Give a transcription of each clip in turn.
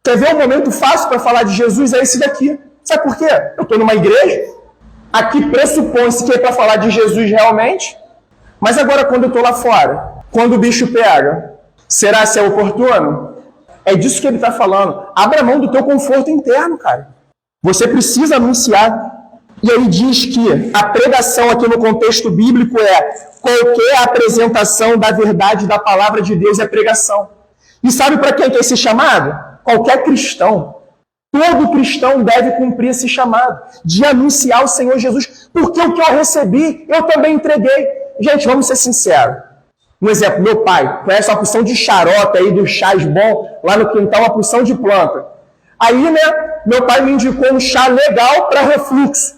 Quer ver um momento fácil para falar de Jesus? É esse daqui. Sabe por quê? Eu estou numa igreja, aqui pressupõe-se que é para falar de Jesus realmente, mas agora quando eu estou lá fora, quando o bicho pega, será se é oportuno? É disso que ele está falando. Abra mão do teu conforto interno, cara. Você precisa anunciar. E ele diz que a pregação aqui no contexto bíblico é qualquer apresentação da verdade da palavra de Deus é pregação. E sabe para quem que é esse chamado? Qualquer cristão. Todo cristão deve cumprir esse chamado de anunciar o Senhor Jesus, porque o que eu recebi, eu também entreguei. Gente, vamos ser sinceros. Um exemplo, meu pai conhece uma porção de xarope aí, dos chás bons, lá no quintal, uma porção de planta. Aí, meu pai me indicou um chá legal para refluxo.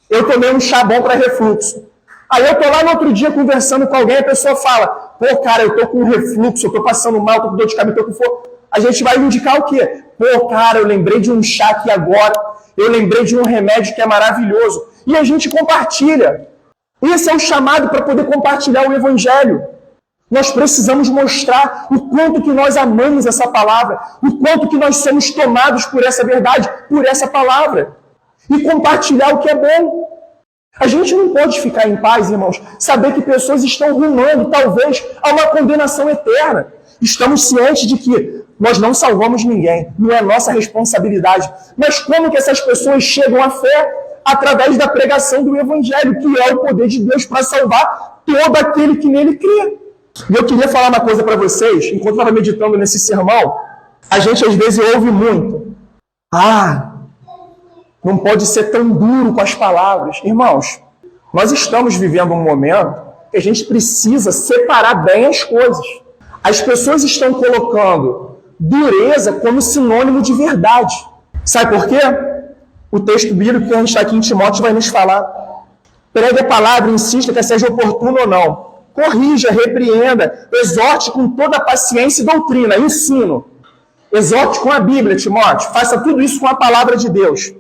Eu tomei um chá bom para refluxo. Aí eu tô lá no outro dia conversando com alguém, a pessoa fala, pô, cara, eu tô com refluxo, eu tô passando mal, tô com dor de cabeça, tô com fome. A gente vai indicar o quê? Pô, cara, eu lembrei de um chá aqui agora, eu lembrei de um remédio que é maravilhoso. E a gente compartilha. Esse é o chamado para poder compartilhar o Evangelho. Nós precisamos mostrar o quanto que nós amamos essa palavra, o quanto que nós somos tomados por essa verdade, por essa palavra. E compartilhar o que é bom. A gente não pode ficar em paz, irmãos, saber que pessoas estão rumando, talvez, a uma condenação eterna. Estamos cientes de que nós não salvamos ninguém, não é nossa responsabilidade. Mas como que essas pessoas chegam à fé? Através da pregação do Evangelho, que é o poder de Deus para salvar todo aquele que nele crê. E eu queria falar uma coisa para vocês, enquanto eu estava meditando nesse sermão, a gente às vezes ouve muito. Não pode ser tão duro com as palavras. Irmãos, nós estamos vivendo um momento que a gente precisa separar bem as coisas. As pessoas estão colocando dureza como sinônimo de verdade. Sabe por quê? O texto bíblico que a gente está aqui em Timóteo vai nos falar. Pregue a palavra, insista que seja oportuno ou não. Corrija, repreenda, exorte com toda a paciência e doutrina, ensino. Exorte com a Bíblia, Timóteo. Faça tudo isso com a palavra de Deus.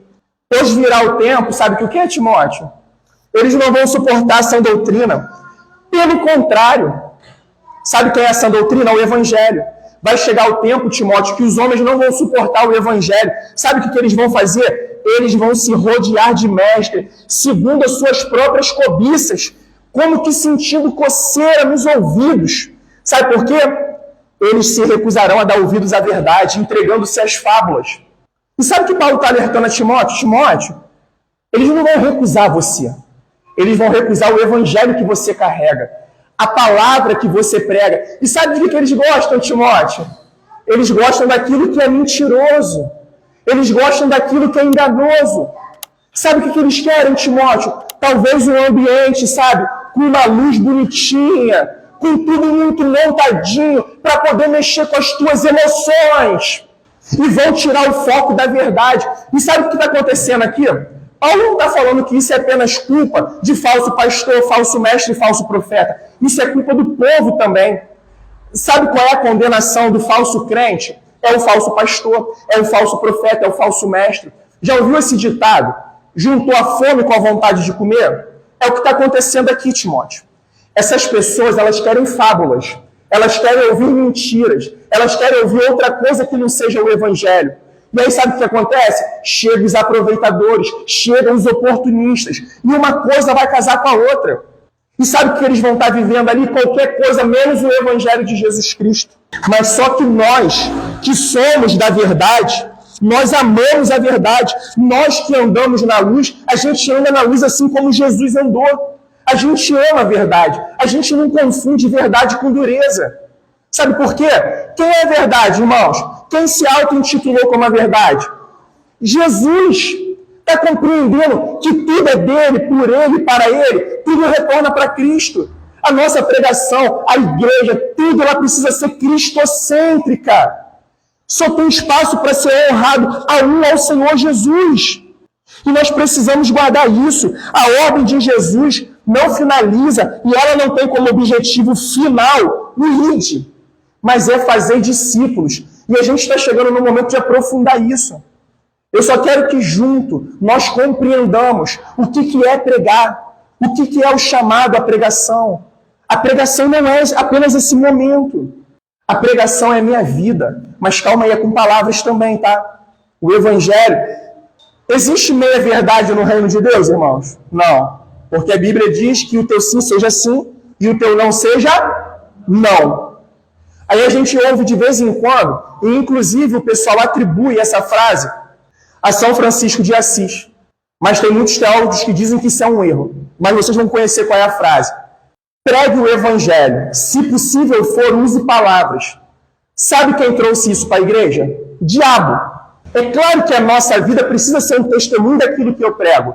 Pois virá o tempo, sabe o que é, Timóteo? Eles não vão suportar essa doutrina. Pelo contrário, sabe quem é essa doutrina? O Evangelho. Vai chegar o tempo, Timóteo, que os homens não vão suportar o Evangelho. Sabe o que eles vão fazer? Eles vão se rodear de mestre, segundo as suas próprias cobiças, como que sentindo coceira nos ouvidos. Sabe por quê? Eles se recusarão a dar ouvidos à verdade, entregando-se às fábulas. E sabe o que Paulo está alertando a Timóteo? Timóteo, eles não vão recusar você. Eles vão recusar o Evangelho que você carrega, a palavra que você prega. E sabe de que eles gostam, Timóteo? Eles gostam daquilo que é mentiroso. Eles gostam daquilo que é enganoso. Sabe o que eles querem, Timóteo? Talvez um ambiente, sabe, com uma luz bonitinha, com tudo muito montadinho, para poder mexer com as tuas emoções. E vão tirar o foco da verdade. E sabe o que está acontecendo aqui? Paulo não está falando que isso é apenas culpa de falso pastor, falso mestre e falso profeta. Isso é culpa do povo também. Sabe qual é a condenação do falso crente? É o falso pastor, é o falso profeta, é o falso mestre. Já ouviu esse ditado? Juntou a fome com a vontade de comer? É o que está acontecendo aqui, Timóteo. Essas pessoas, elas querem fábulas. Elas querem ouvir mentiras. Elas querem ouvir outra coisa que não seja o Evangelho. E aí sabe o que acontece? Chegam os aproveitadores, chegam os oportunistas. E uma coisa vai casar com a outra. E sabe o que eles vão estar vivendo ali? Qualquer coisa, menos o Evangelho de Jesus Cristo. Mas só que nós, que somos da verdade, nós amamos a verdade. Nós que andamos na luz, a gente anda na luz assim como Jesus andou. A gente ama a verdade. A gente não confunde verdade com dureza. Sabe por quê? Quem é a verdade, irmãos? Quem se auto-intitulou como a verdade? Jesus. Está compreendendo que tudo é dele, por ele, para ele. Tudo retorna para Cristo. A nossa pregação, a igreja, tudo ela precisa ser cristocêntrica. Só tem espaço para ser honrado ao Senhor Jesus. E nós precisamos guardar isso. A ordem de Jesus não finaliza e ela não tem como objetivo final o id, mas é fazer discípulos. E a gente está chegando no momento de aprofundar isso. Eu só quero que junto nós compreendamos o que é pregar, o que é o chamado à pregação. A pregação não é apenas esse momento. A pregação é a minha vida. Mas calma aí, é com palavras também, tá? O evangelho... Existe meia verdade no reino de Deus, irmãos? Não. Porque a Bíblia diz que o teu sim seja sim e o teu não seja não. Aí a gente ouve de vez em quando, e inclusive o pessoal atribui essa frase a São Francisco de Assis. Mas tem muitos teólogos que dizem que isso é um erro. Mas vocês vão conhecer qual é a frase. Pregue o evangelho. Se possível for, use palavras. Sabe quem trouxe isso para a igreja? O diabo. É claro que a nossa vida precisa ser um testemunho daquilo que eu prego.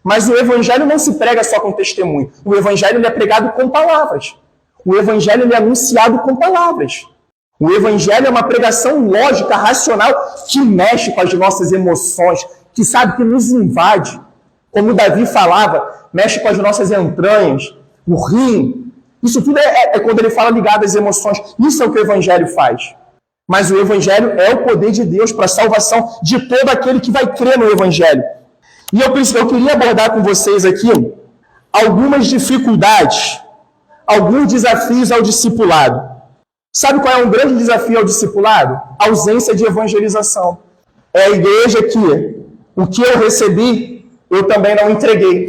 Mas o evangelho não se prega só com testemunho. O evangelho ele é pregado com palavras. O evangelho ele é anunciado com palavras. O evangelho é uma pregação lógica, racional, que mexe com as nossas emoções, que sabe que nos invade. Como Davi falava, mexe com as nossas entranhas, o rim. Isso tudo é quando ele fala ligado às emoções. Isso é o que o evangelho faz. Mas o evangelho é o poder de Deus para a salvação de todo aquele que vai crer no evangelho. E eu queria abordar com vocês aqui algumas dificuldades, alguns desafios ao discipulado. Sabe qual é um grande desafio ao discipulado? A ausência de evangelização. É a igreja que o que eu recebi, eu também não entreguei.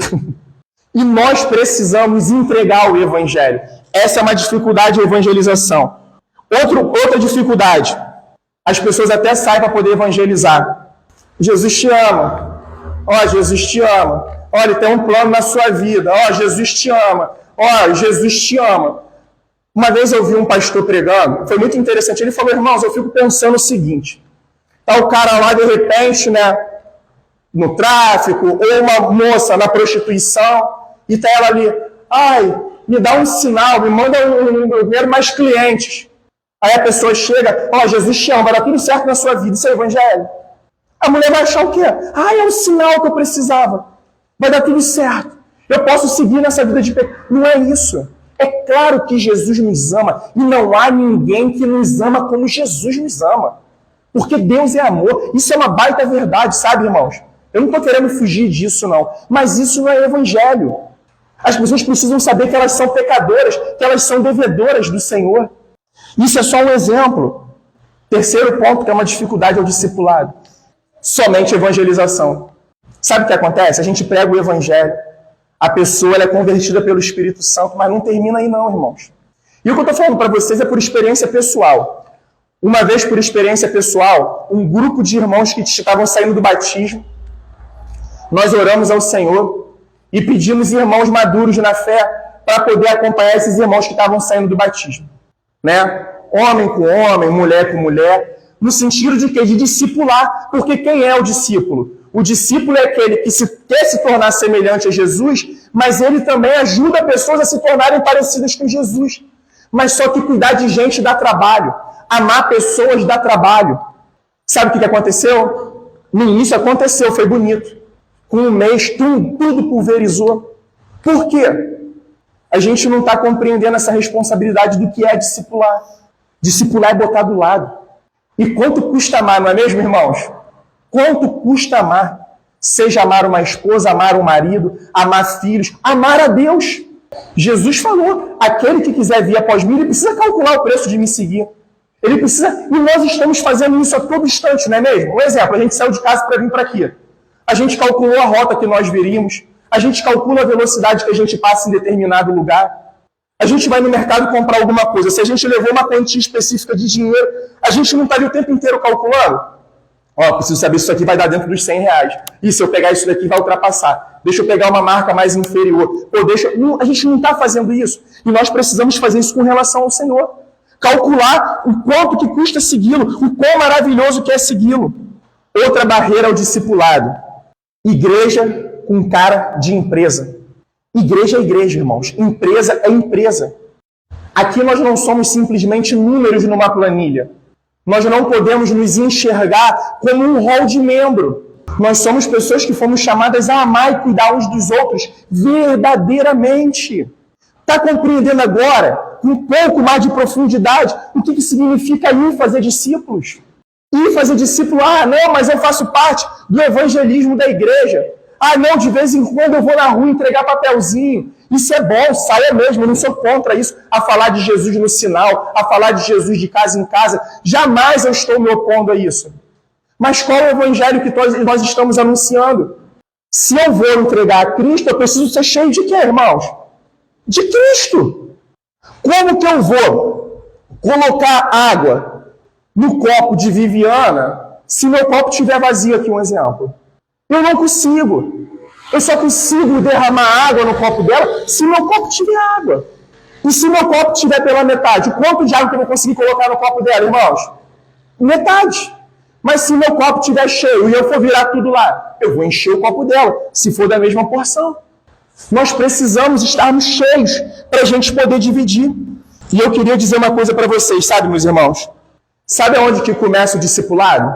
E nós precisamos entregar o evangelho. Essa é uma dificuldade de evangelização. Outra dificuldade, as pessoas até saem para poder evangelizar. Jesus te ama. Ó, Jesus te ama. Ó, ele tem um plano na sua vida. Ó, Jesus te ama. Ó, Jesus te ama. Uma vez eu vi um pastor pregando, foi muito interessante. Ele falou, irmãos, eu fico pensando o seguinte. Tá o cara lá, de repente, né, no tráfico, ou uma moça na prostituição, e tá ela ali, ai, me dá um sinal, me manda mais clientes. Aí a pessoa chega, ó, Jesus te ama, vai dar tudo certo na sua vida, isso é o evangelho. A mulher vai achar o quê? Ah, é o sinal que eu precisava. Vai dar tudo certo. Eu posso seguir nessa vida de pecado. Não é isso. É claro que Jesus nos ama. E não há ninguém que nos ama como Jesus nos ama. Porque Deus é amor. Isso é uma baita verdade, sabe, irmãos? Eu não estou querendo fugir disso, não. Mas isso não é evangelho. As pessoas precisam saber que elas são pecadoras, que elas são devedoras do Senhor. Isso é só um exemplo. Terceiro ponto, que é uma dificuldade ao discipulado. Somente evangelização. Sabe o que acontece? A gente prega o evangelho, a pessoa ela é convertida pelo Espírito Santo, mas não termina aí não, irmãos. E o que eu estou falando para vocês é por experiência pessoal. Uma vez, por experiência pessoal, um grupo de irmãos que estavam saindo do batismo, nós oramos ao Senhor e pedimos irmãos maduros na fé para poder acompanhar esses irmãos que estavam saindo do batismo. Né? Homem com homem, mulher com mulher, no sentido de quê? De discipular. Porque quem é o discípulo? O discípulo é aquele que quer se tornar semelhante a Jesus, mas ele também ajuda pessoas a se tornarem parecidas com Jesus. Mas só que cuidar de gente dá trabalho. Amar pessoas dá trabalho. Sabe o que aconteceu? No início aconteceu, foi bonito. Com um mês, tudo pulverizou. Por quê? A gente não está compreendendo essa responsabilidade do que é discipular. Discipular é botar do lado. E quanto custa amar, não é mesmo, irmãos? Quanto custa amar? Seja amar uma esposa, amar um marido, amar filhos, amar a Deus. Jesus falou, aquele que quiser vir após mim, ele precisa calcular o preço de me seguir. Ele precisa, e nós estamos fazendo isso a todo instante, não é mesmo? Um exemplo, a gente saiu de casa para vir para aqui. A gente calculou a rota que nós viríamos, a gente calcula a velocidade que a gente passa em determinado lugar. A gente vai no mercado comprar alguma coisa. Se a gente levou uma quantia específica de dinheiro, a gente não está ali o tempo inteiro calculando. Ó, preciso saber se isso aqui vai dar dentro dos 100 reais. E se eu pegar isso daqui, vai ultrapassar. Deixa eu pegar uma marca mais inferior. Pô, a gente não está fazendo isso. E nós precisamos fazer isso com relação ao Senhor. Calcular o quanto que custa segui-lo, o quão maravilhoso que é segui-lo. Outra barreira ao discipulado. Igreja com cara de empresa. Igreja é igreja, irmãos. Empresa é empresa. Aqui nós não somos simplesmente números numa planilha. Nós não podemos nos enxergar como um rol de membro. Nós somos pessoas que fomos chamadas a amar e cuidar uns dos outros verdadeiramente. Está compreendendo agora, com um pouco mais de profundidade, o que significa ir fazer discípulos? Ir fazer discípulo, não, mas eu faço parte do evangelismo da igreja. Ah, não, de vez em quando eu vou na rua entregar papelzinho. Isso é bom, saia mesmo, eu não sou contra isso. A falar de Jesus no sinal, a falar de Jesus de casa em casa. Jamais eu estou me opondo a isso. Mas qual é o evangelho que nós estamos anunciando? Se eu vou entregar a Cristo, eu preciso ser cheio de quê, irmãos? De Cristo. Como que eu vou colocar água no copo de Viviana se meu copo estiver vazio? Aqui um exemplo. Eu não consigo. Eu só consigo derramar água no copo dela se meu copo tiver água. E se meu copo tiver pela metade, quanto de água que eu vou conseguir colocar no copo dela, irmãos? Metade. Mas se meu copo estiver cheio e eu for virar tudo lá, eu vou encher o copo dela, se for da mesma porção. Nós precisamos estarmos cheios para a gente poder dividir. E eu queria dizer uma coisa para vocês, sabe, meus irmãos? Sabe aonde que começa o discipulado?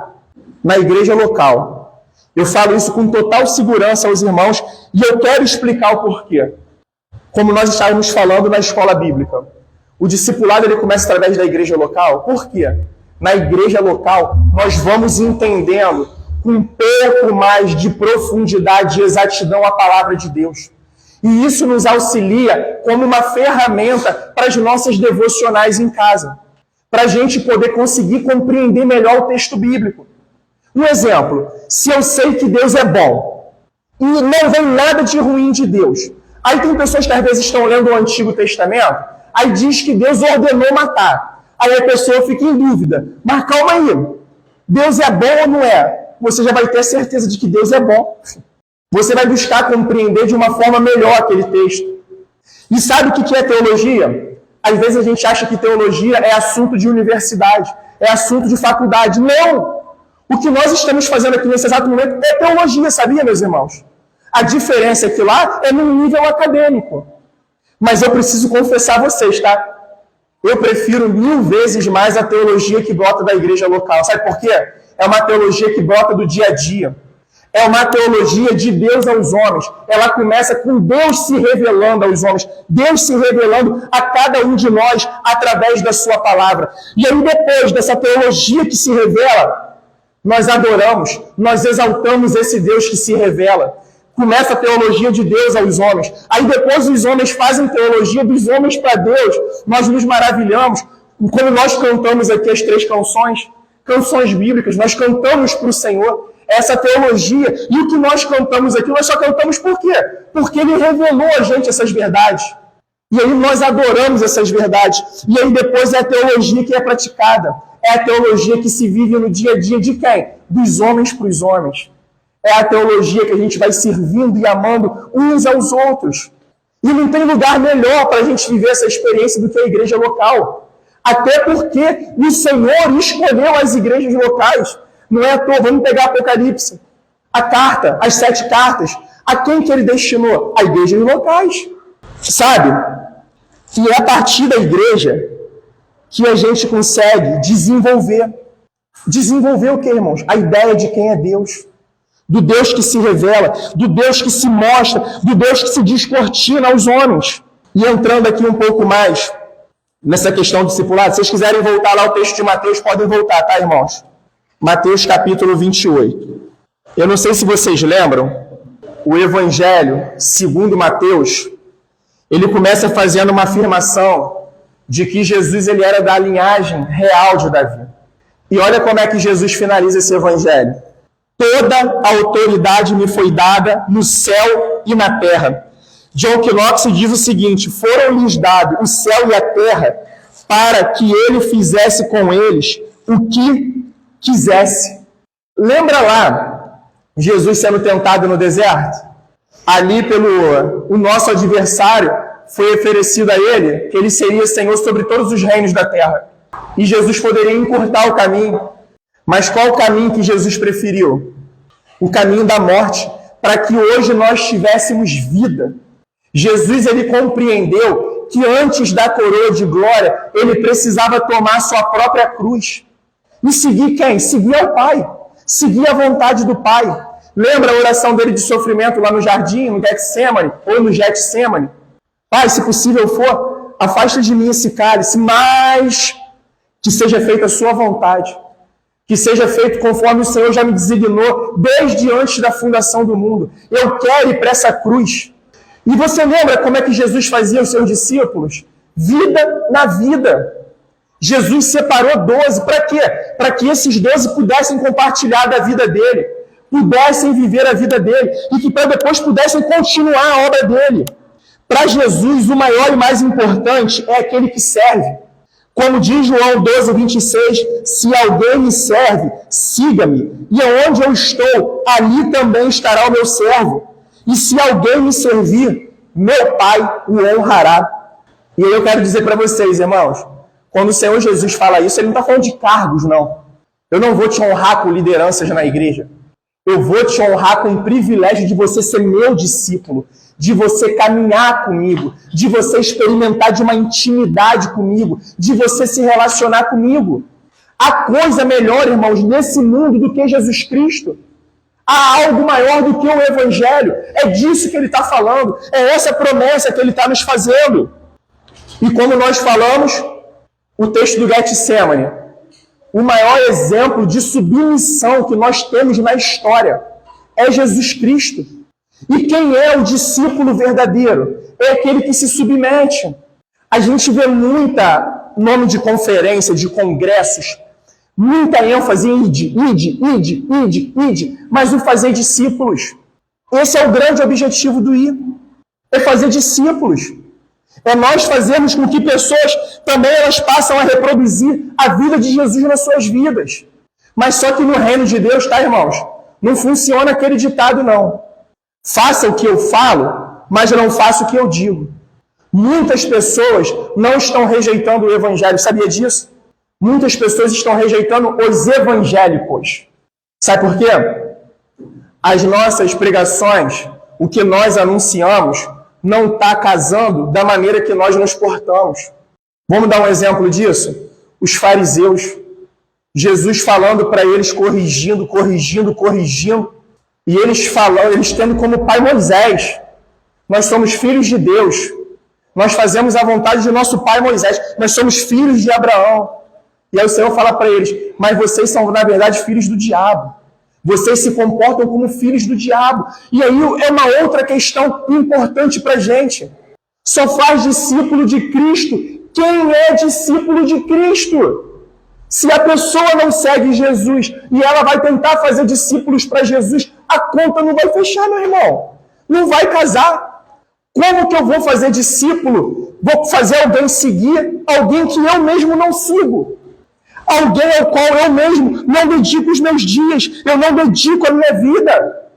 Na igreja local. Eu falo isso com total segurança aos irmãos e eu quero explicar o porquê. Como nós estávamos falando na escola bíblica. O discipulado ele começa através da igreja local. Por quê? Na igreja local, nós vamos entendendo com um pouco mais de profundidade e exatidão a palavra de Deus. E isso nos auxilia como uma ferramenta para as nossas devocionais em casa. Para a gente poder conseguir compreender melhor o texto bíblico. Um exemplo, se eu sei que Deus é bom, e não vem nada de ruim de Deus. Aí tem pessoas que às vezes estão lendo o Antigo Testamento, aí diz que Deus ordenou matar. Aí a pessoa fica em dúvida. Mas calma aí, Deus é bom ou não é? Você já vai ter certeza de que Deus é bom. Você vai buscar compreender de uma forma melhor aquele texto. E sabe o que é teologia? Às vezes a gente acha que teologia é assunto de universidade, é assunto de faculdade. Não! O que nós estamos fazendo aqui nesse exato momento é teologia, sabia, meus irmãos? A diferença é que lá é no nível acadêmico. Mas eu preciso confessar a vocês, tá? Eu prefiro 1000 vezes mais a teologia que brota da igreja local. Sabe por quê? É uma teologia que brota do dia a dia. É uma teologia de Deus aos homens. Ela começa com Deus se revelando aos homens. Deus se revelando a cada um de nós através da sua palavra. E aí depois dessa teologia que se revela, nós adoramos, nós exaltamos esse Deus que se revela. Começa a teologia de Deus aos homens. Aí depois os homens fazem teologia dos homens para Deus. Nós nos maravilhamos. Quando nós cantamos aqui as 3 canções bíblicas, nós cantamos para o Senhor essa teologia. E o que nós cantamos aqui, nós só cantamos por quê? Porque Ele revelou a gente essas verdades. E aí nós adoramos essas verdades. E aí depois é a teologia que é praticada. É a teologia que se vive no dia a dia de quem? Dos homens para os homens. É a teologia que a gente vai servindo e amando uns aos outros. E não tem lugar melhor para a gente viver essa experiência do que a igreja local. Até porque o Senhor escolheu as igrejas locais. Não é à toa, vamos pegar Apocalipse. A carta, as 7 cartas. A quem que ele destinou? A igrejas locais. Sabe? E é a partir da igreja que a gente consegue desenvolver. Desenvolver o quê, irmãos? A ideia de quem é Deus. Do Deus que se revela, do Deus que se mostra, do Deus que se descortina aos homens. E entrando aqui um pouco mais nessa questão do discipulado, se vocês quiserem voltar lá ao texto de Mateus, podem voltar, tá, irmãos? Mateus capítulo 28. Eu não sei se vocês lembram, o Evangelho, segundo Mateus, ele começa fazendo uma afirmação de que Jesus ele era da linhagem real de Davi. E olha como é que Jesus finaliza esse Evangelho. Toda a autoridade me foi dada no céu e na terra. John Knox diz o seguinte: foram-lhes dados o céu e a terra para que ele fizesse com eles o que quisesse. Lembra lá, Jesus sendo tentado no deserto? Ali o nosso adversário foi oferecido a ele que ele seria Senhor sobre todos os reinos da terra. E Jesus poderia encurtar o caminho. Mas qual o caminho que Jesus preferiu? O caminho da morte, para que hoje nós tivéssemos vida. Jesus ele compreendeu que antes da coroa de glória, ele precisava tomar sua própria cruz. E seguir quem? Seguir ao Pai. Seguir a vontade do Pai. Lembra a oração dele de sofrimento lá no jardim, no Getsemane, ou no Getsemane? Pai, se possível for, afasta de mim esse cálice, mas que seja feita a sua vontade. Que seja feito conforme o Senhor já me designou desde antes da fundação do mundo. Eu quero ir para essa cruz. E você lembra como é que Jesus fazia os seus discípulos? Vida na vida. Jesus separou 12. Para quê? Para que esses 12 pudessem compartilhar da vida dele, pudessem viver a vida dele, e que para depois pudessem continuar a obra dele. Para Jesus, o maior e mais importante é aquele que serve. Como diz João 12, 26, se alguém me serve, siga-me, e aonde eu estou, ali também estará o meu servo. E se alguém me servir, meu Pai o honrará. E aí eu quero dizer para vocês, irmãos, quando o Senhor Jesus fala isso, ele não está falando de cargos, não. Eu não vou te honrar com lideranças na igreja. Eu vou te honrar com o privilégio de você ser meu discípulo, de você caminhar comigo, de você experimentar de uma intimidade comigo, de você se relacionar comigo. Há coisa melhor, irmãos, nesse mundo do que Jesus Cristo. Há algo maior do que o Evangelho. É disso que ele está falando. É essa promessa que ele está nos fazendo. E como nós falamos, o texto do Getsemane, o maior exemplo de submissão que nós temos na história é Jesus Cristo. E quem é o discípulo verdadeiro? É aquele que se submete. A gente vê muita nome de conferência, de congressos, muita ênfase em ide, mas o fazer discípulos. Esse é o grande objetivo do ir. É fazer discípulos. É nós fazermos com que pessoas também elas passam a reproduzir a vida de Jesus nas suas vidas. Mas só que no reino de Deus, tá, irmãos? Não funciona aquele ditado, não. Faça o que eu falo, mas não faça o que eu digo. Muitas pessoas não estão rejeitando o evangelho, sabia disso? Muitas pessoas estão rejeitando os evangélicos. Sabe por quê? As nossas pregações, o que nós anunciamos, não está casando da maneira que nós nos portamos. Vamos dar um exemplo disso? Os fariseus. Jesus falando para eles, corrigindo, e eles falando, eles tendo como pai Moisés. Nós somos filhos de Deus. Nós fazemos a vontade de nosso pai Moisés. Nós somos filhos de Abraão. E aí o Senhor fala para eles, mas vocês são, na verdade, filhos do diabo. Vocês se comportam como filhos do diabo. E aí é uma outra questão importante para a gente. Só faz discípulo de Cristo quem é discípulo de Cristo. Se a pessoa não segue Jesus e ela vai tentar fazer discípulos para Jesus, a conta não vai fechar, meu irmão. Não vai casar. Como que eu vou fazer discípulo? Vou fazer alguém seguir alguém que eu mesmo não sigo. Alguém ao qual eu mesmo não dedico os meus dias, eu não dedico a minha vida.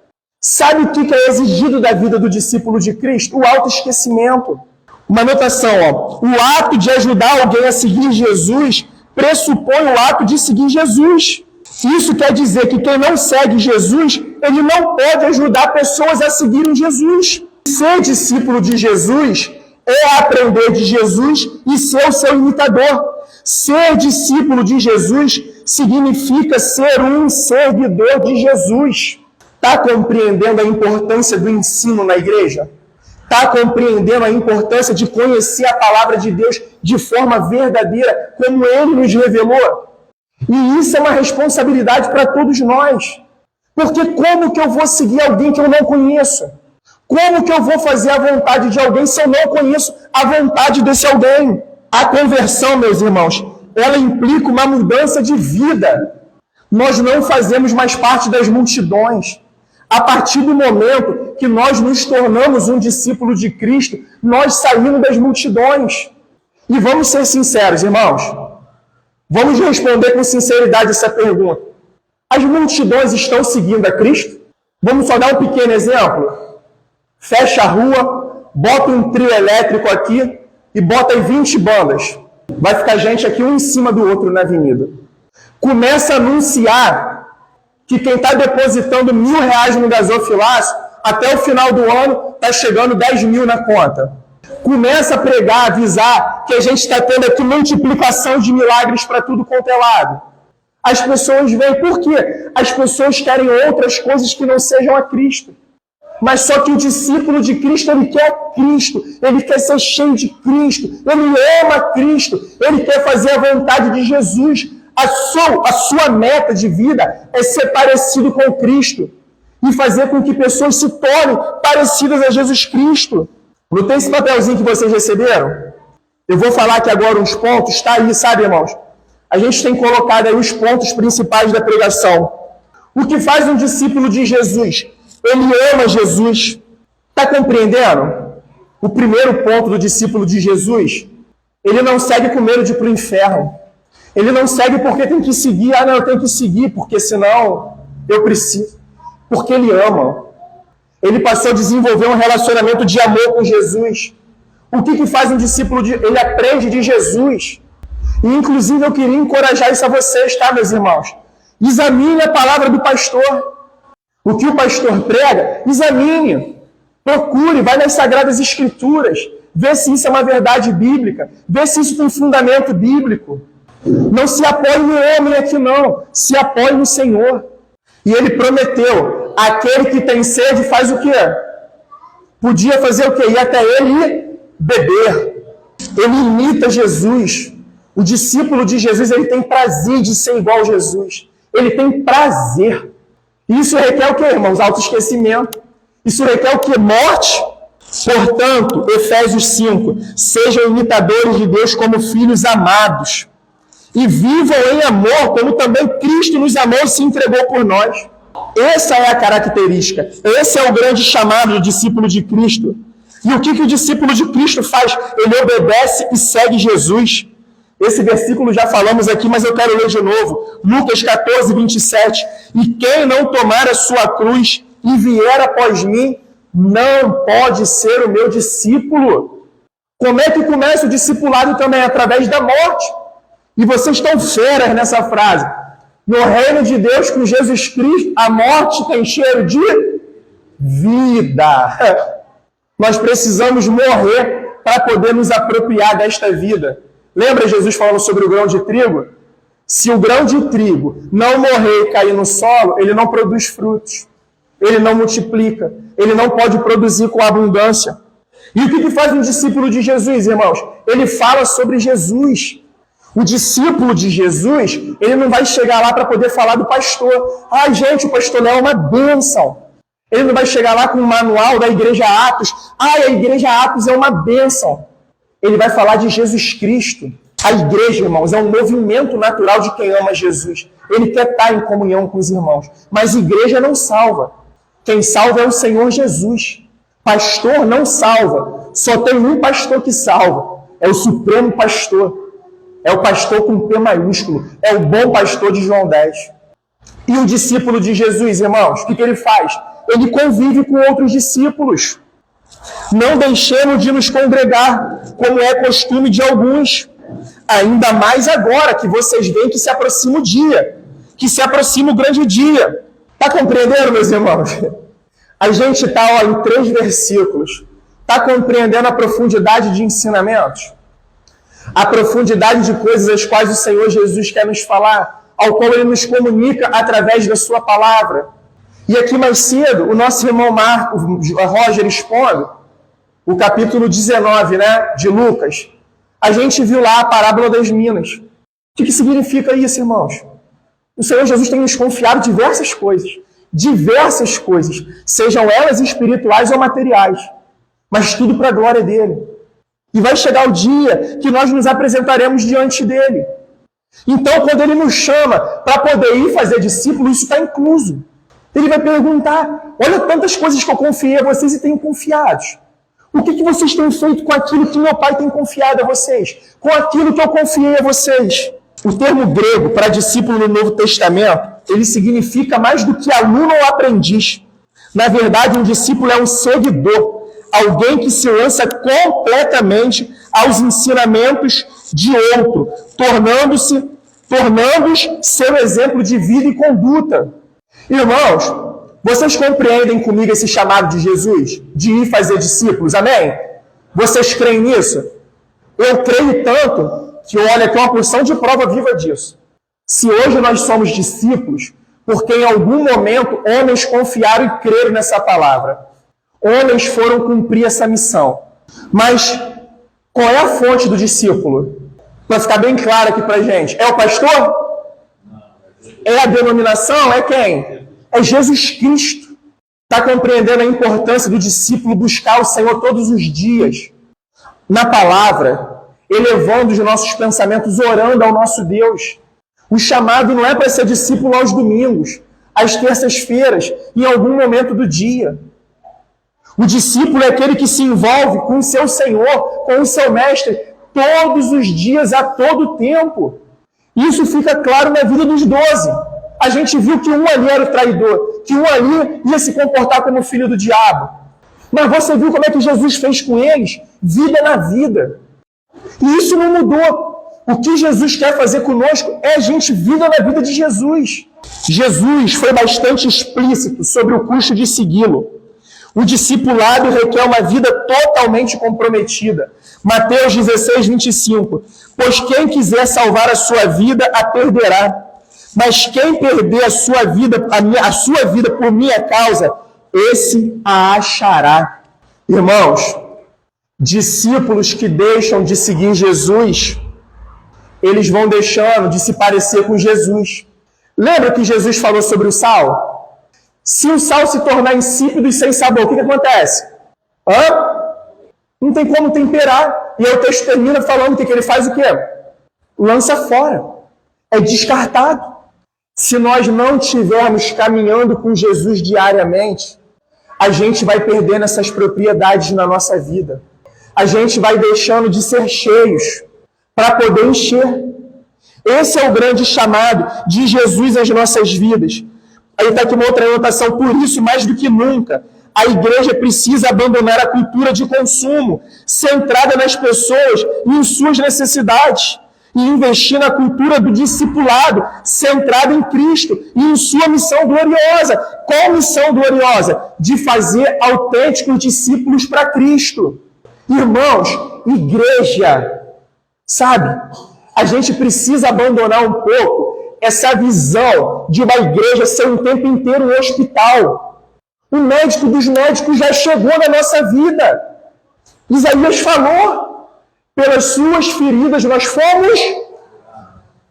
Sabe o que é exigido da vida do discípulo de Cristo? O autoesquecimento. Uma anotação, ó. O ato de ajudar alguém a seguir Jesus pressupõe o ato de seguir Jesus. Isso quer dizer que quem não segue Jesus, ele não pode ajudar pessoas a seguirem Jesus. Ser discípulo de Jesus é aprender de Jesus e ser o seu imitador. Ser discípulo de Jesus significa ser um seguidor de Jesus. Está compreendendo a importância do ensino na igreja? Está compreendendo a importância de conhecer a palavra de Deus de forma verdadeira, como Ele nos revelou? E isso é uma responsabilidade para todos nós. Porque como que eu vou seguir alguém que eu não conheço? Como que eu vou fazer a vontade de alguém se eu não conheço a vontade desse alguém? A conversão, meus irmãos, ela implica uma mudança de vida. Nós não fazemos mais parte das multidões. A partir do momento que nós nos tornamos um discípulo de Cristo, nós saímos das multidões. E vamos ser sinceros, irmãos. Vamos responder com sinceridade essa pergunta. As multidões estão seguindo a Cristo? Vamos só dar um pequeno exemplo. Fecha a rua, bota um trio elétrico aqui e bota aí 20 bandas. Vai ficar gente aqui um em cima do outro na avenida. Começa a anunciar que quem está depositando R$1.000 no gasofilácio, até o final do ano está chegando 10 mil na conta. Começa a pregar, avisar que a gente está tendo aqui multiplicação de milagres para tudo quanto é lado. As pessoas veem, por quê? As pessoas querem outras coisas que não sejam a Cristo. Mas só que o discípulo de Cristo, ele quer Cristo, ele quer ser cheio de Cristo, ele ama Cristo, ele quer fazer a vontade de Jesus. A sua meta de vida é ser parecido com Cristo e fazer com que pessoas se tornem parecidas a Jesus Cristo. Não tem esse papelzinho que vocês receberam? Eu vou falar aqui agora uns pontos, está aí, sabe, irmãos? A gente tem colocado aí os pontos principais da pregação. O que faz um discípulo de Jesus? Ele ama Jesus. Está compreendendo? O primeiro ponto do discípulo de Jesus, ele não segue com medo de ir para o inferno. Ele não segue porque tem que seguir. Ah, não, eu tenho que seguir, porque senão eu preciso. Porque ele ama. Ele passou a desenvolver um relacionamento de amor com Jesus. O que faz um discípulo de... Ele aprende de Jesus. E, inclusive, eu queria encorajar isso a vocês, tá, meus irmãos? Examine a palavra do pastor. O que o pastor prega, examine. Procure, vai nas Sagradas Escrituras. Vê se isso é uma verdade bíblica. Vê se isso tem fundamento bíblico. Não se apoie no homem aqui, não. Se apoie no Senhor. E ele prometeu, aquele que tem sede faz o quê? Podia fazer o quê? Ir até ele beber. Ele imita Jesus. O discípulo de Jesus, ele tem prazer de ser igual a Jesus. Ele tem prazer. Isso requer o quê, irmãos? Autoesquecimento. Isso requer o quê? Morte. Portanto, Efésios 5, sejam imitadores de Deus como filhos amados. E vivam em amor, como também Cristo nos amou e se entregou por nós. Essa é a característica. Esse é o grande chamado do discípulo de Cristo. E o que o discípulo de Cristo faz? Ele obedece e segue Jesus. Esse versículo já falamos aqui, mas eu quero ler de novo. Lucas 14, 27. E quem não tomar a sua cruz e vier após mim, não pode ser o meu discípulo. Como é que começa o discipulado também? Através da morte. E vocês estão feras nessa frase. No reino de Deus, com Jesus Cristo, a morte tem cheiro de vida. Nós precisamos morrer para poder nos apropriar desta vida. Lembra Jesus falando sobre o grão de trigo? Se o grão de trigo não morrer e cair no solo, ele não produz frutos. Ele não multiplica. Ele não pode produzir com abundância. E o que faz um discípulo de Jesus, irmãos? Ele fala sobre Jesus. O discípulo de Jesus, ele não vai chegar lá para poder falar do pastor. Ai, gente, o pastor Léo é uma bênção. Ele não vai chegar lá com um manual da Igreja Atos. Ai, a Igreja Atos é uma bênção. Ele vai falar de Jesus Cristo. A igreja, irmãos, é um movimento natural de quem ama Jesus. Ele quer estar em comunhão com os irmãos. Mas igreja não salva. Quem salva é o Senhor Jesus. Pastor não salva. Só tem um pastor que salva. É o Supremo Pastor. É o pastor com P maiúsculo. É o bom pastor de João 10. E o discípulo de Jesus, irmãos, o que ele faz? Ele convive com outros discípulos. Não deixemos de nos congregar, como é costume de alguns. Ainda mais agora que vocês veem que se aproxima o dia. Que se aproxima o grande dia. Está compreendendo, meus irmãos? A gente está em 3 versículos. Está compreendendo a profundidade de ensinamentos? A profundidade de coisas as quais o Senhor Jesus quer nos falar, ao qual Ele nos comunica através da sua palavra. E aqui mais cedo, o nosso irmão Roger expondo, o capítulo 19, de Lucas, a gente viu lá a parábola das minas. O que significa isso, irmãos? O Senhor Jesus tem nos confiado diversas coisas, sejam elas espirituais ou materiais, mas tudo para a glória dele. E vai chegar o dia que nós nos apresentaremos diante dele. Então, quando ele nos chama para poder ir fazer discípulo, isso está incluso. Ele vai perguntar, olha tantas coisas que eu confiei a vocês e tenho confiado. O que vocês têm feito com aquilo que meu pai tem confiado a vocês? Com aquilo que eu confiei a vocês? O termo grego para discípulo no Novo Testamento, ele significa mais do que aluno ou aprendiz. Na verdade, um discípulo é um seguidor. Alguém que se lança completamente aos ensinamentos de outro, tornando-os seu exemplo de vida e conduta. Irmãos, vocês compreendem comigo esse chamado de Jesus? De ir fazer discípulos, amém? Vocês creem nisso? Eu creio tanto que, olha, tem uma porção de prova viva disso. Se hoje nós somos discípulos, porque em algum momento homens confiaram e creram nessa palavra. Homens foram cumprir essa missão. Mas qual é a fonte do discípulo? Para ficar bem claro aqui para a gente. É o pastor? é a denominação, é quem? É Jesus Cristo. Está compreendendo a importância do discípulo buscar o Senhor todos os dias, na palavra, elevando os nossos pensamentos, orando ao nosso Deus. O chamado não é para ser discípulo aos domingos, às terças-feiras, em algum momento do dia. O discípulo é aquele que se envolve com o seu Senhor, com o seu Mestre, todos os dias, a todo tempo. Isso fica claro na vida dos 12. A gente viu que um ali era o traidor, que um ali ia se comportar como filho do diabo. Mas você viu como é que Jesus fez com eles? Vida na vida. E isso não mudou. O que Jesus quer fazer conosco é a gente vida na vida de Jesus. Jesus foi bastante explícito sobre o custo de segui-lo. O discipulado requer uma vida totalmente comprometida. Mateus 16, 25. Pois quem quiser salvar a sua vida, a perderá. Mas quem perder a sua vida por minha causa, esse a achará. Irmãos, discípulos que deixam de seguir Jesus, eles vão deixando de se parecer com Jesus. Lembra que Jesus falou sobre o sal? Se o sal se tornar insípido e sem sabor, o que acontece? Não tem como temperar. E aí o texto termina falando que ele faz o quê? Lança fora. É descartado. Se nós não estivermos caminhando com Jesus diariamente, a gente vai perdendo essas propriedades na nossa vida. A gente vai deixando de ser cheios para poder encher. Esse é o grande chamado de Jesus às nossas vidas. Aí está aqui uma outra anotação. Por isso, mais do que nunca, a igreja precisa abandonar a cultura de consumo, centrada nas pessoas e em suas necessidades, e investir na cultura do discipulado, centrada em Cristo e em sua missão gloriosa. Qual a missão gloriosa? De fazer autênticos discípulos para Cristo. Irmãos, igreja, sabe? A gente precisa abandonar um pouco essa visão de uma igreja ser um tempo inteiro um hospital. O médico dos médicos já chegou na nossa vida. Isaías falou, pelas suas feridas nós fomos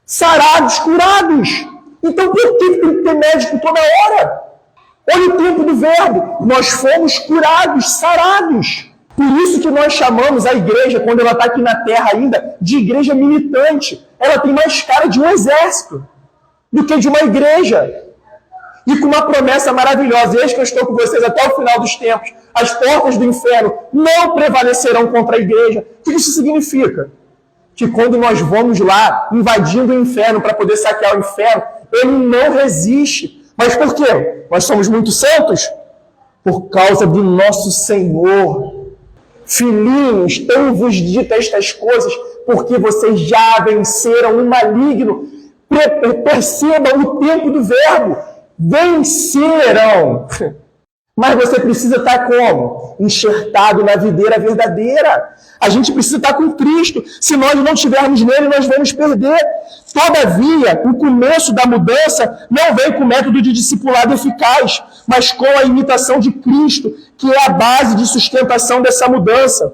sarados, curados. Então por que tem que ter médico toda hora? Olha o tempo do verbo. Nós fomos curados, sarados. Por isso que nós chamamos a igreja, quando ela está aqui na terra ainda, de igreja militante. Ela tem mais cara de um exército do que de uma igreja. E com uma promessa maravilhosa. Eis que eu estou com vocês até o final dos tempos. As portas do inferno não prevalecerão contra a igreja. O que isso significa? Que quando nós vamos lá, invadindo o inferno para poder saquear o inferno, ele não resiste. Mas por quê? Nós somos muito santos? Por causa do nosso Senhor. Filhinhos, tenho vos dito estas coisas, porque vocês já venceram o maligno. Percebam o tempo do verbo. Vencerão. Mas você precisa estar como? Enxertado na videira verdadeira. A gente precisa estar com Cristo. Se nós não estivermos nele, nós vamos perder. Todavia, o começo da mudança não vem com o método de discipulado eficaz, mas com a imitação de Cristo, que é a base de sustentação dessa mudança.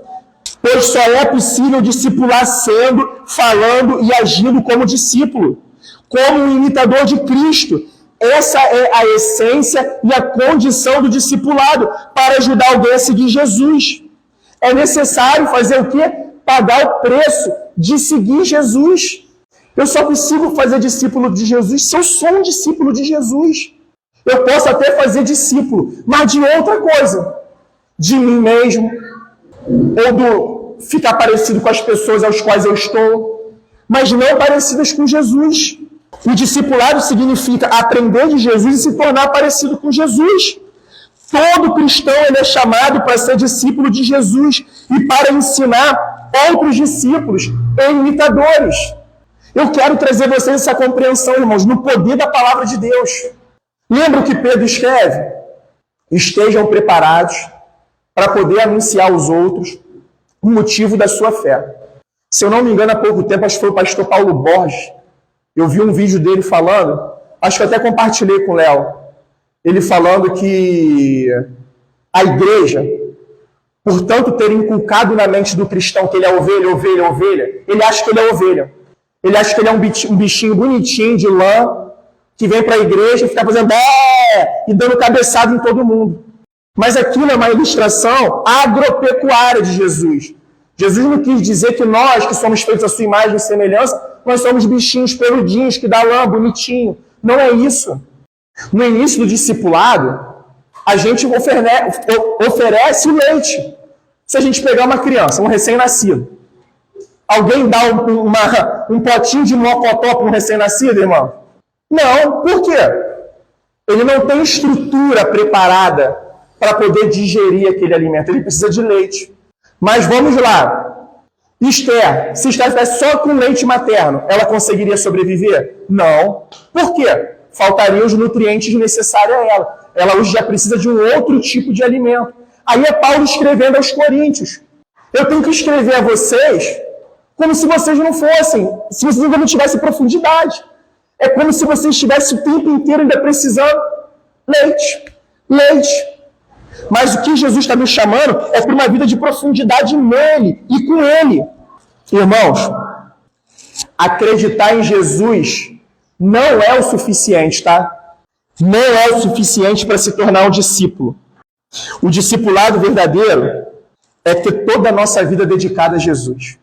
Pois só é possível discipular sendo, falando e agindo como discípulo, como um imitador de Cristo. Essa é a essência e a condição do discipulado para ajudar alguém a seguir Jesus. É necessário fazer o quê? Pagar o preço de seguir Jesus. Eu só consigo fazer discípulo de Jesus se eu sou um discípulo de Jesus. Eu posso até fazer discípulo, mas de outra coisa. De mim mesmo, ou do ficar parecido com as pessoas aos quais eu estou, mas não parecidas com Jesus. O discipulado significa aprender de Jesus e se tornar parecido com Jesus. Todo cristão ele é chamado para ser discípulo de Jesus e para ensinar outros discípulos e imitadores. Eu quero trazer vocês essa compreensão, irmãos, no poder da palavra de Deus. Lembra o que Pedro escreve? Estejam preparados para poder anunciar aos outros o motivo da sua fé. Se eu não me engano, há pouco tempo, acho que foi o pastor Paulo Borges. Eu vi um vídeo dele falando, acho que eu até compartilhei com o Léo, ele falando que a igreja, por tanto ter inculcado na mente do cristão que ele é ovelha, ovelha, ovelha, ele acha que ele é ovelha. Ele acha que ele é um bichinho bonitinho de lã, que vem para a igreja e fica fazendo e dando cabeçada em todo mundo. Mas aquilo é uma ilustração agropecuária de Jesus. Jesus não quis dizer que nós, que somos feitos à sua imagem e semelhança, nós somos bichinhos peludinhos que dá lã, bonitinho. Não é isso. No início do discipulado, a gente oferece o leite. Se a gente pegar uma criança, um recém-nascido, alguém dá um potinho de mocotó para um recém-nascido, irmão? Não. Por quê? Ele não tem estrutura preparada para poder digerir aquele alimento. Ele precisa de leite. Mas vamos lá. Esther, se Esther estivesse só com leite materno, ela conseguiria sobreviver? Não. Por quê? Faltariam os nutrientes necessários a ela. Ela hoje já precisa de um outro tipo de alimento. Aí é Paulo escrevendo aos Coríntios. Eu tenho que escrever a vocês como se vocês não fossem, se vocês ainda não tivessem profundidade. É como se vocês estivessem o tempo inteiro ainda precisando leite. Leite. Mas o que Jesus está nos chamando é para uma vida de profundidade nele e com ele. Irmãos, acreditar em Jesus não é o suficiente, tá? Não é o suficiente para se tornar um discípulo. O discipulado verdadeiro é ter toda a nossa vida dedicada a Jesus.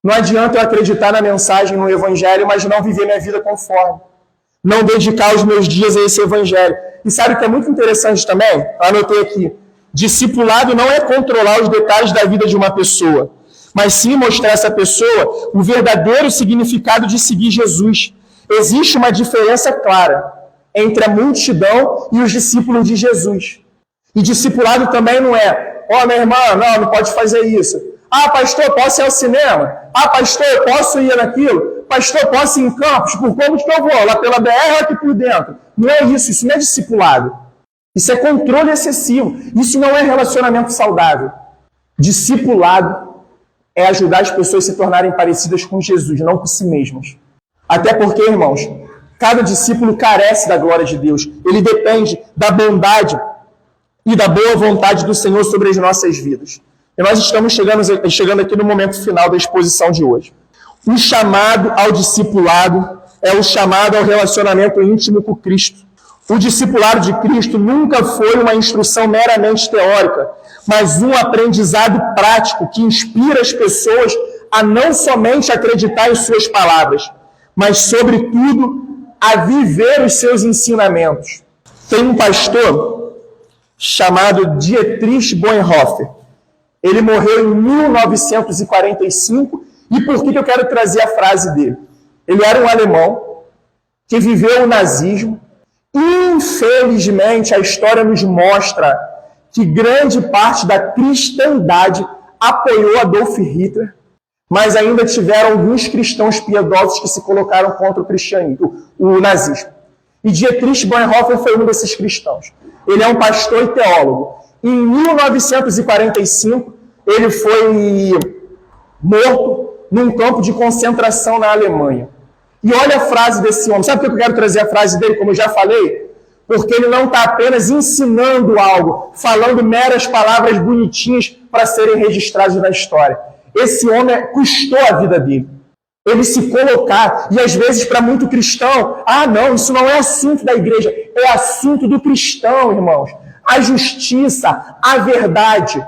Não adianta eu acreditar na mensagem, no evangelho, mas não viver minha vida conforme. Não dedicar os meus dias a esse evangelho. E sabe o que é muito interessante também? Anotei aqui. Discipulado não é controlar os detalhes da vida de uma pessoa, mas sim mostrar a essa pessoa o verdadeiro significado de seguir Jesus. Existe uma diferença clara entre a multidão e os discípulos de Jesus. E discipulado também não é, minha irmã, não pode fazer isso. Pastor, posso ir ao cinema? Pastor, posso ir naquilo? Pastor, posso ir em campos? Por como que eu vou? Lá pela BR ou aqui por dentro? Não é isso não é discipulado. Isso é controle excessivo. Isso não é relacionamento saudável. Discipulado é ajudar as pessoas a se tornarem parecidas com Jesus, não com si mesmas. Até porque, irmãos, cada discípulo carece da glória de Deus. Ele depende da bondade e da boa vontade do Senhor sobre as nossas vidas. E nós estamos chegando aqui no momento final da exposição de hoje. O chamado ao discipulado é o chamado ao relacionamento íntimo com Cristo. O discipulado de Cristo nunca foi uma instrução meramente teórica, mas um aprendizado prático que inspira as pessoas a não somente acreditar em suas palavras, mas, sobretudo, a viver os seus ensinamentos. Tem um pastor chamado Dietrich Bonhoeffer. Ele morreu em 1945. E por que eu quero trazer a frase dele? Ele era um alemão que viveu o nazismo. Infelizmente, a história nos mostra que grande parte da cristandade apoiou Adolf Hitler, mas ainda tiveram alguns cristãos piedosos que se colocaram contra o cristianismo, o nazismo. E Dietrich Bonhoeffer foi um desses cristãos. Ele é um pastor e teólogo. Em 1945, ele foi morto num campo de concentração na Alemanha. E olha a frase desse homem. Sabe por que eu quero trazer a frase dele, como eu já falei? Porque ele não está apenas ensinando algo, falando meras palavras bonitinhas para serem registradas na história. Esse homem custou a vida dele. Ele se colocar, e às vezes para muito cristão, não, isso não é assunto da igreja, é assunto do cristão, irmãos. A justiça, a verdade.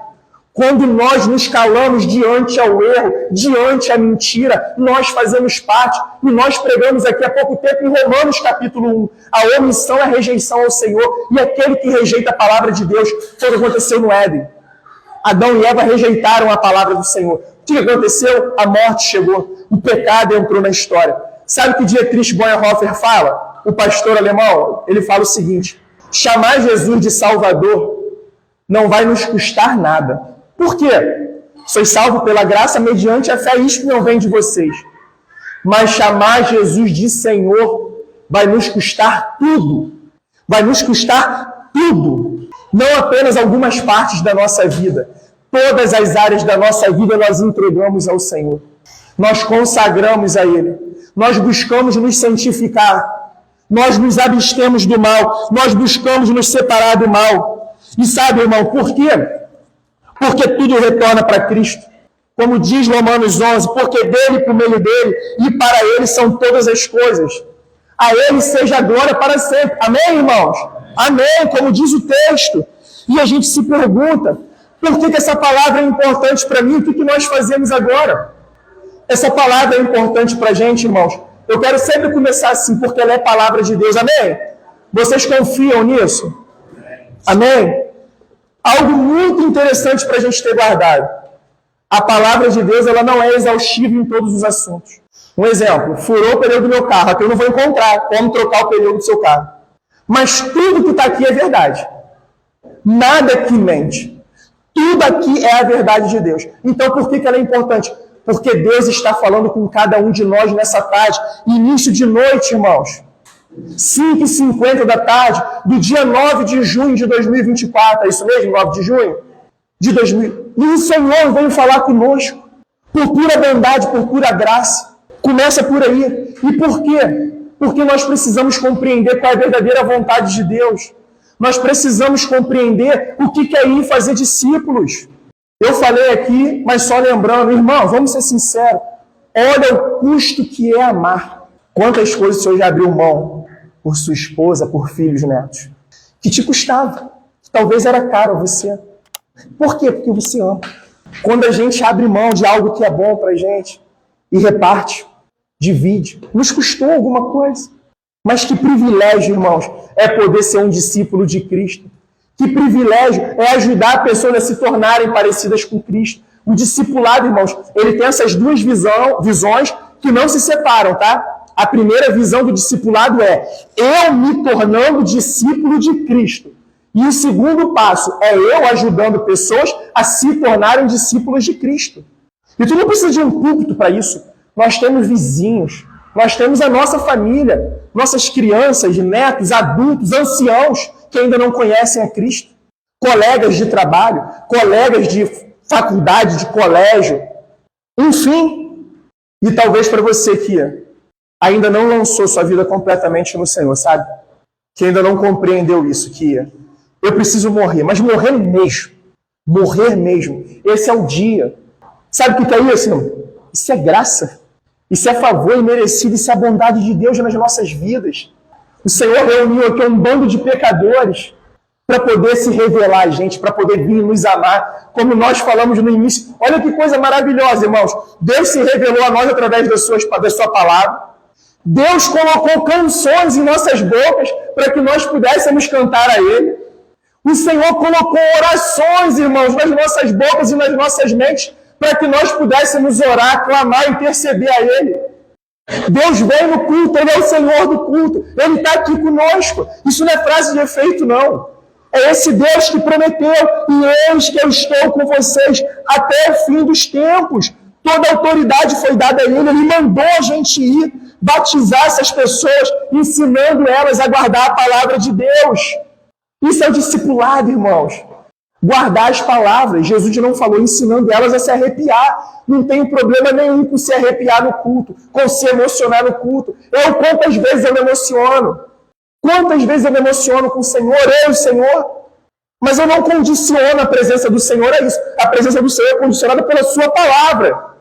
Quando nós nos calamos diante ao erro, diante à mentira, nós fazemos parte, e nós pregamos aqui há pouco tempo em Romanos capítulo 1, a omissão e a rejeição ao Senhor, e aquele que rejeita a palavra de Deus, foi o que aconteceu no Éden. Adão e Eva rejeitaram a palavra do Senhor. O que aconteceu? A morte chegou, o pecado entrou na história. Sabe o que Dietrich Bonhoeffer fala? O pastor alemão, ele fala o seguinte: chamar Jesus de Salvador não vai nos custar nada. Por quê? Sois salvos pela graça mediante a fé, isto não vem de vocês. Mas chamar Jesus de Senhor vai nos custar tudo. Vai nos custar tudo. Não apenas algumas partes da nossa vida. Todas as áreas da nossa vida nós entregamos ao Senhor. Nós consagramos a Ele. Nós buscamos nos santificar. Nós nos abstemos do mal. Nós buscamos nos separar do mal. E sabe, irmão, por quê? Porque tudo retorna para Cristo. Como diz Romanos 11, porque dele, por meio dele e para ele são todas as coisas. A Ele seja a glória para sempre. Amém, irmãos? Amém, como diz o texto. E a gente se pergunta, por que essa palavra é importante para mim? O que nós fazemos agora? Essa palavra é importante para a gente, irmãos. Eu quero sempre começar assim, porque ela é palavra de Deus. Amém? Vocês confiam nisso? Amém? Algo muito interessante para a gente ter guardado. A palavra de Deus, ela não é exaustiva em todos os assuntos. Um exemplo, furou o pneu do meu carro. Aqui eu não vou encontrar como trocar o pneu do seu carro. Mas tudo que está aqui é verdade. Nada aqui mente. Tudo aqui é a verdade de Deus. Então, por que ela é importante? Porque Deus está falando com cada um de nós nessa tarde. Início de noite, irmãos. 5h50 da tarde, do dia 9 de junho de 2024. É isso mesmo? 9 de junho? De 2000. E o Senhor veio falar conosco. Por pura bondade, por pura graça. Começa por aí. E por quê? Porque nós precisamos compreender qual é a verdadeira vontade de Deus. Nós precisamos compreender o que é ir fazer discípulos. Eu falei aqui, mas só lembrando, irmão, vamos ser sinceros. Olha o custo que é amar. Quantas coisas o Senhor já abriu mão por sua esposa, por filhos, netos, que te custava, que talvez era caro a você. Por quê? Porque você ama. Quando a gente abre mão de algo que é bom pra gente e reparte, divide, nos custou alguma coisa. Mas que privilégio, irmãos, é poder ser um discípulo de Cristo. Que privilégio é ajudar pessoas a se tornarem parecidas com Cristo. O discipulado, irmãos, ele tem essas duas visões que não se separam, tá? A primeira visão do discipulado é eu me tornando discípulo de Cristo. E o segundo passo é eu ajudando pessoas a se tornarem discípulos de Cristo. E tu não precisa de um púlpito para isso. Nós temos vizinhos, nós temos a nossa família, nossas crianças, netos, adultos, anciãos que ainda não conhecem a Cristo. Colegas de trabalho, colegas de faculdade, de colégio. Enfim, e talvez para você que ainda não lançou sua vida completamente no Senhor, sabe? Que ainda não compreendeu isso, que eu preciso morrer, mas morrer mesmo. Morrer mesmo. Esse é o dia. Sabe o que é isso, irmão? Isso é graça. Isso é favor imerecido, isso é a bondade de Deus nas nossas vidas. O Senhor reuniu aqui um bando de pecadores para poder se revelar a gente, para poder vir nos amar, como nós falamos no início. Olha que coisa maravilhosa, irmãos. Deus se revelou a nós através da sua palavra. Deus colocou canções em nossas bocas para que nós pudéssemos cantar a Ele. O Senhor colocou orações, irmãos, nas nossas bocas e nas nossas mentes para que nós pudéssemos orar, clamar, interceder a Ele. Deus vem no culto, Ele é o Senhor do culto. Ele está aqui conosco. Isso não é frase de efeito, não. É esse Deus que prometeu, e eis que eu estou com vocês até o fim dos tempos. Toda a autoridade foi dada a Ele, Ele mandou a gente ir, batizar essas pessoas, ensinando elas a guardar a palavra de Deus. Isso é o discipulado, irmãos. Guardar as palavras. Jesus não falou ensinando elas a se arrepiar. Não tem problema nenhum com se arrepiar no culto, com se emocionar no culto. Quantas vezes eu me emociono? Quantas vezes eu me emociono com o Senhor, eu e o Senhor? Mas eu não condiciono a presença do Senhor a isso. A presença do Senhor é condicionada pela sua palavra.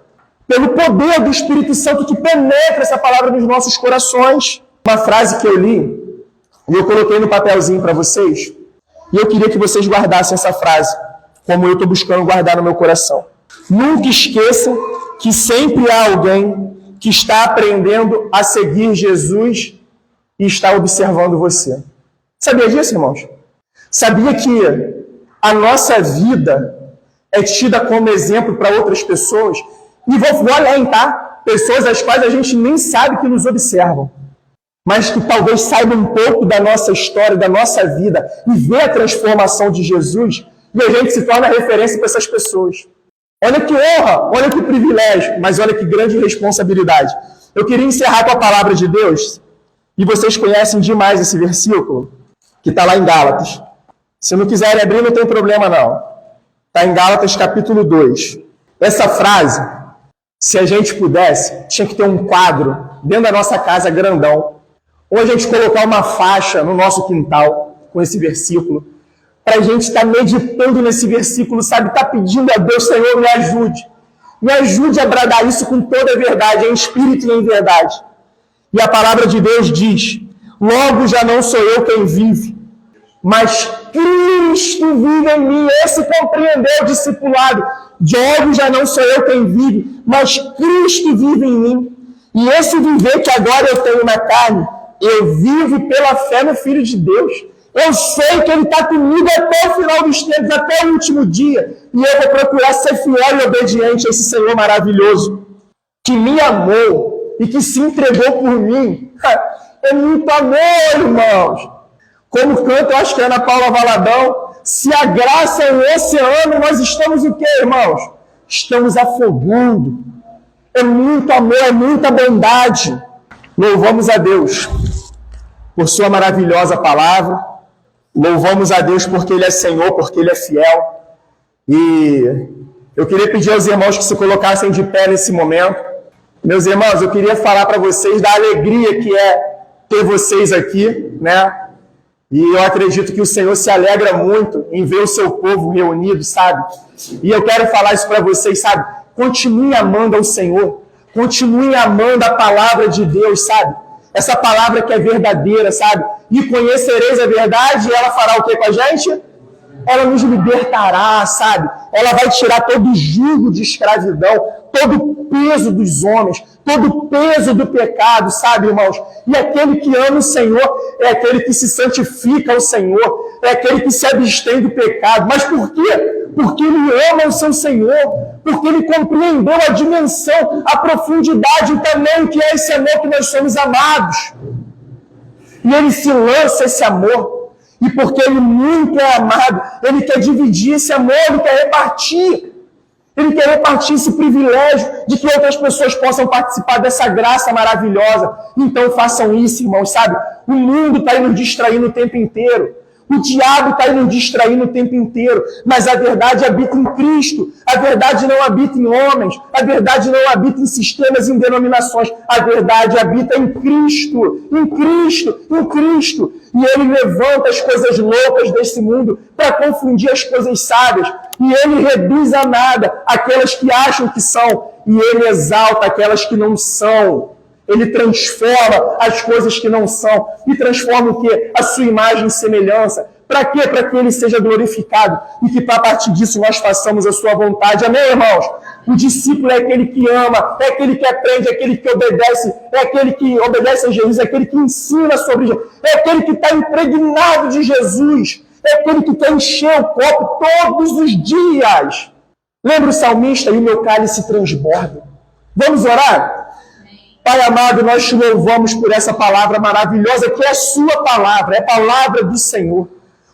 Pelo poder do Espírito Santo que penetra essa palavra nos nossos corações. Uma frase que eu li, e eu coloquei no papelzinho para vocês, e eu queria que vocês guardassem essa frase, como eu estou buscando guardar no meu coração. Nunca esqueçam que sempre há alguém que está aprendendo a seguir Jesus e está observando você. Sabia disso, irmãos? Sabia que a nossa vida é tida como exemplo para outras pessoas? E vou além, tá? Pessoas às quais a gente nem sabe que nos observam, mas que talvez saibam um pouco da nossa história, da nossa vida, e vê a transformação de Jesus, e a gente se torna referência para essas pessoas. Olha que honra, olha que privilégio, mas olha que grande responsabilidade. Eu queria encerrar com a palavra de Deus, e vocês conhecem demais esse versículo, que está lá em Gálatas. Se não quiserem abrir, não tem problema não. Está em Gálatas capítulo 2. Essa frase, se a gente pudesse, tinha que ter um quadro dentro da nossa casa grandão, ou a gente colocar uma faixa no nosso quintal com esse versículo, para a gente estar meditando nesse versículo, sabe? Está pedindo a Deus, Senhor, me ajude. Me ajude a bradar isso com toda a verdade, em espírito e em verdade. E a palavra de Deus diz: logo já não sou eu quem vive, mas Cristo vive em mim. Esse compreendeu o discipulado. Logo já não sou eu quem vive, mas Cristo vive em mim. E esse viver que agora eu tenho na carne, eu vivo pela fé no Filho de Deus. Eu sei que Ele está comigo até o final dos tempos, até o último dia. E eu vou procurar ser fiel e obediente a esse Senhor maravilhoso, que me amou e que se entregou por mim. É muito amor, irmãos. Como canta, eu acho que é Ana Paula Valadão, se a graça é um oceano, nós estamos o quê, irmãos? Estamos afogando. É muito amor, é muita bondade. Louvamos a Deus por sua maravilhosa palavra. Louvamos a Deus porque Ele é Senhor, porque Ele é fiel. E eu queria pedir aos irmãos que se colocassem de pé nesse momento. Meus irmãos, eu queria falar para vocês da alegria que é ter vocês aqui, né? E eu acredito que o Senhor se alegra muito em ver o seu povo reunido, sabe? E eu quero falar isso para vocês, sabe? Continuem amando ao Senhor. Continuem amando a palavra de Deus, sabe? Essa palavra que é verdadeira, sabe? E conhecereis a verdade, e ela fará o que com a gente? Ela nos libertará, sabe? Ela vai tirar todo o jugo de escravidão, todo o peso dos homens, todo o peso do pecado, sabe, irmãos? E aquele que ama o Senhor é aquele que se santifica ao Senhor, é aquele que se abstém do pecado. Mas por quê? Porque ele ama o seu Senhor, porque ele compreendeu a dimensão, a profundidade, o tamanho que é esse amor que nós somos amados. E ele se lança esse amor. E porque ele muito é amado, ele quer dividir esse amor, ele quer repartir. Ele quer repartir esse privilégio de que outras pessoas possam participar dessa graça maravilhosa. Então façam isso, irmãos, sabe? O mundo está aí nos distraindo o tempo inteiro. O diabo está aí nos distraindo o tempo inteiro. Mas a verdade habita em Cristo. A verdade não habita em homens. A verdade não habita em sistemas, em denominações. A verdade habita em Cristo. Em Cristo. Em Cristo. E Ele levanta as coisas loucas desse mundo para confundir as coisas sábias. E Ele reduz a nada aquelas que acham que são. E Ele exalta aquelas que não são. Ele transforma as coisas que não são. E transforma o quê? A sua imagem e semelhança. Para quê? Para que Ele seja glorificado. E que a partir disso nós façamos a sua vontade. Amém, irmãos? O discípulo é aquele que ama, é aquele que aprende, é aquele que obedece, é aquele que obedece a Jesus, é aquele que ensina sobre Jesus, é aquele que está impregnado de Jesus, é aquele que quer encher o copo todos os dias. Lembra o salmista? E o meu cálice transborda. Vamos orar? Pai amado, nós te louvamos por essa palavra maravilhosa, que é a sua palavra, é a palavra do Senhor.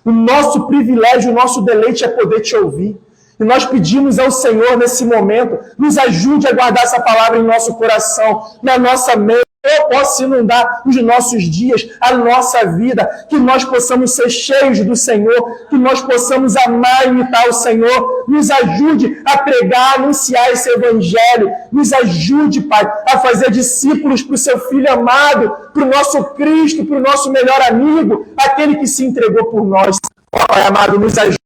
O nosso privilégio, o nosso deleite é poder te ouvir. E nós pedimos ao Senhor nesse momento, nos ajude a guardar essa palavra em nosso coração, na nossa mente. Eu posso inundar os nossos dias, a nossa vida, que nós possamos ser cheios do Senhor, que nós possamos amar e imitar o Senhor. Nos ajude a pregar, a anunciar esse Evangelho. Nos ajude, Pai, a fazer discípulos para o seu Filho amado, para o nosso Cristo, para o nosso melhor amigo, aquele que se entregou por nós. Pai amado, nos ajude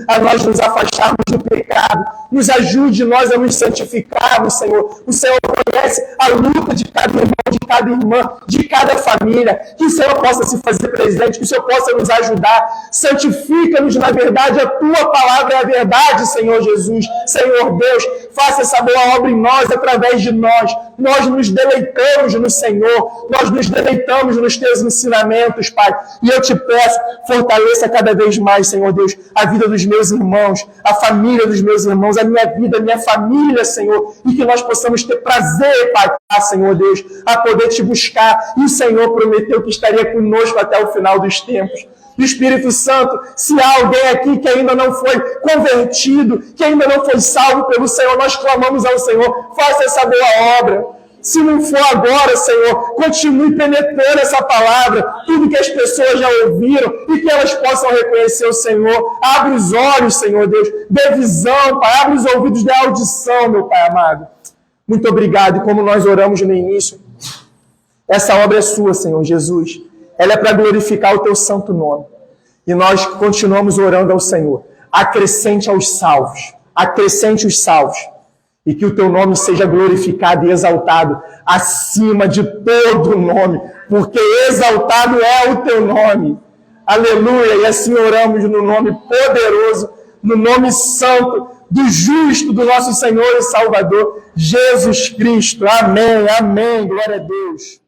a nós nos afastarmos do pecado. Nos ajude nós a nos santificarmos, Senhor. O Senhor conhece a luta de cada irmão, de cada irmã, de cada família. Que o Senhor possa se fazer presente, que o Senhor possa nos ajudar. Santifica-nos na verdade. A Tua palavra é a verdade, Senhor Jesus. Senhor Deus, faça essa boa obra em nós, através de nós. Nós nos deleitamos no Senhor. Nós nos deleitamos nos Teus ensinamentos, Pai. E eu te peço, fortaleça cada vez mais, Senhor Deus, a vida dos meus irmãos, a família dos meus irmãos, a minha vida, a minha família, Senhor, e que nós possamos ter prazer, Pai, Senhor Deus, a poder te buscar. E o Senhor prometeu que estaria conosco até o final dos tempos. E o Espírito Santo, se há alguém aqui que ainda não foi convertido, que ainda não foi salvo pelo Senhor, nós clamamos ao Senhor, faça essa boa obra. Se não for agora, Senhor, continue penetrando essa palavra, tudo que as pessoas já ouviram, e que elas possam reconhecer o Senhor. Abre os olhos, Senhor Deus, dê visão, Pai, abre os ouvidos da audição, meu Pai amado. Muito obrigado, e como nós oramos no início, essa obra é sua, Senhor Jesus. Ela é para glorificar o Teu santo nome. E nós continuamos orando ao Senhor. Acrescente aos salvos, acrescente os salvos. e que o teu nome seja glorificado e exaltado acima de todo nome, porque exaltado é o teu nome. Aleluia! E assim oramos no nome poderoso, no nome santo, do justo, do nosso Senhor e Salvador, Jesus Cristo. Amém, amém. Glória a Deus.